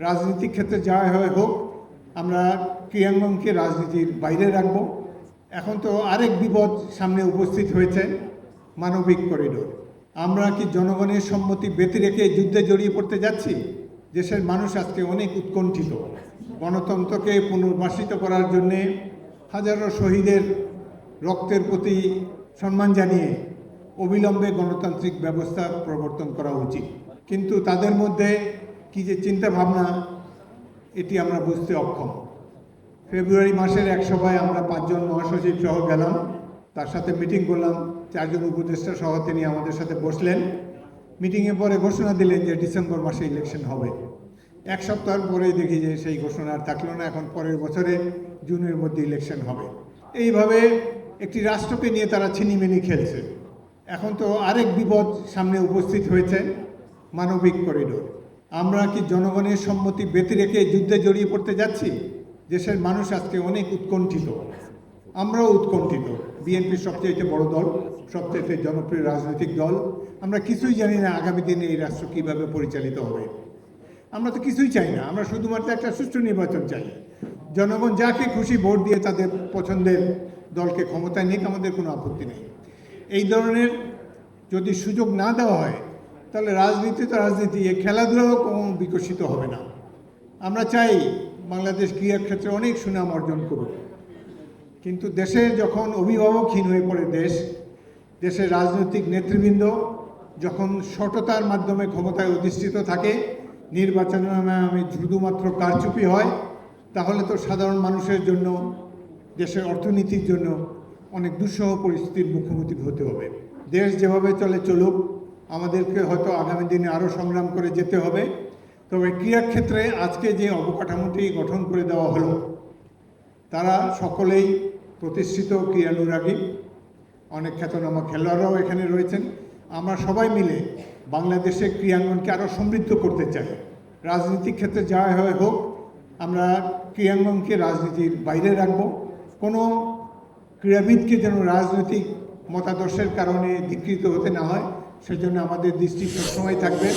রাজনীতিক ক্ষেত্রে যা হয় হোক, আমরা ক্রীড়াঙ্গনকে রাজনীতির বাইরে রাখব। এখন তো আরেক বিপদ সামনে উপস্থিত হয়েছে, মানবিক করিডোর। আমরা কি জনগণের সম্মতি ব্যতি রেখে যুদ্ধে জড়িয়ে পড়তে যাচ্ছি? দেশের মানুষ আজকে অনেক উৎকণ্ঠিত। গণতন্ত্রকে পুনর্বাসিত করার জন্যে হাজারো শহীদের রক্তের প্রতি সম্মান জানিয়ে অবিলম্বে গণতান্ত্রিক ব্যবস্থা প্রবর্তন করা উচিত। কিন্তু তাদের মধ্যে কি যে চিন্তা ভাবনা, এটি আমরা বুঝতে অক্ষম। ফেব্রুয়ারি মাসের এক সভায় আমরা 5 জন মহাসচিব সহ গেলাম, তার সাথে মিটিং করলাম। 4 জন উপদেষ্টা সহ তিনি আমাদের সাথে বসলেন। মিটিংয়ে পরে ঘোষণা দিলেন যে ডিসেম্বর মাসে ইলেকশন হবে। এক সপ্তাহ পরেই দেখি যে সেই ঘোষণা আর থাকলো না। এখন পরের বছরে জুনের মধ্যে ইলেকশন হবে। এইভাবে একটি রাষ্ট্রকে নিয়ে তারা ছিনিমিনি খেলছে। এখন তো আরেক বিপদ সামনে উপস্থিত হয়েছে, মানবিক করিডোর। আমরা কি জনগণের সম্মতি ব্যতি রেখে যুদ্ধে জড়িয়ে পড়তে যাচ্ছি? দেশের মানুষ আজকে অনেক উৎকণ্ঠিত, আমরাও উৎকণ্ঠিত। বিএনপি সবচেয়ে বড় দল, সবচেয়ে জনপ্রিয় রাজনৈতিক দল। আমরা কিছুই জানি না আগামী দিনে এই রাষ্ট্র কীভাবে পরিচালিত হবে। আমরা তো কিছুই চাই না, আমরা শুধুমাত্র একটা সুষ্ঠু নির্বাচন চাই। জনগণ যাকে খুশি ভোট দিয়ে তাদের পছন্দের দলকে ক্ষমতায় নিক, আমাদের কোনো আপত্তি নেই। এই ধরনের যদি সুযোগ না দেওয়া হয়, তাহলে রাজনীতি তো রাজনীতি, এই খেলাধুলাও কোনো বিকশিত হবে না। আমরা চাই বাংলাদেশ ক্রীড়া ক্ষেত্রে অনেক সুনাম অর্জন করুক, কিন্তু দেশের যখন অভিভাবকহীন হয়ে পড়ে দেশের রাজনৈতিক নেতৃবৃন্দ যখন সততার মাধ্যমে ক্ষমতায় অধিষ্ঠিত থাকে, নির্বাচনের নামে শুধুমাত্র কারচুপি হয়, তাহলে তো সাধারণ মানুষের জন্য, দেশের অর্থনীতির জন্য অনেক দুঃসহ পরিস্থিতির মুখোমুখি হতে হবে। দেশ যেভাবে চলুক, আমাদেরকে হয়তো আগামী দিনে আরও সংগ্রাম করে যেতে হবে। তবে ক্রীড়াক্ষেত্রে আজকে যে অবকাঠামোটি গঠন করে দেওয়া হলো, তারা সকলেই প্রতিষ্ঠিত ক্রীড়ানুরাগী, অনেক খ্যাতনামা খেলোয়াড়রাও এখানে রয়েছেন। আমরা সবাই মিলে বাংলাদেশের ক্রীড়াঙ্গনকে আরও সমৃদ্ধ করতে চাই। রাজনীতিক ক্ষেত্রে যা হয় হোক, আমরা ক্রীড়াঙ্গনকে রাজনীতির বাইরে রাখব। কোনো ক্রীড়াবিদকে যেন রাজনৈতিক মতাদর্শের কারণে ধিক্কৃত হতে না হয়, সেজন্য আমাদের দৃষ্টি সবসময় থাকবে।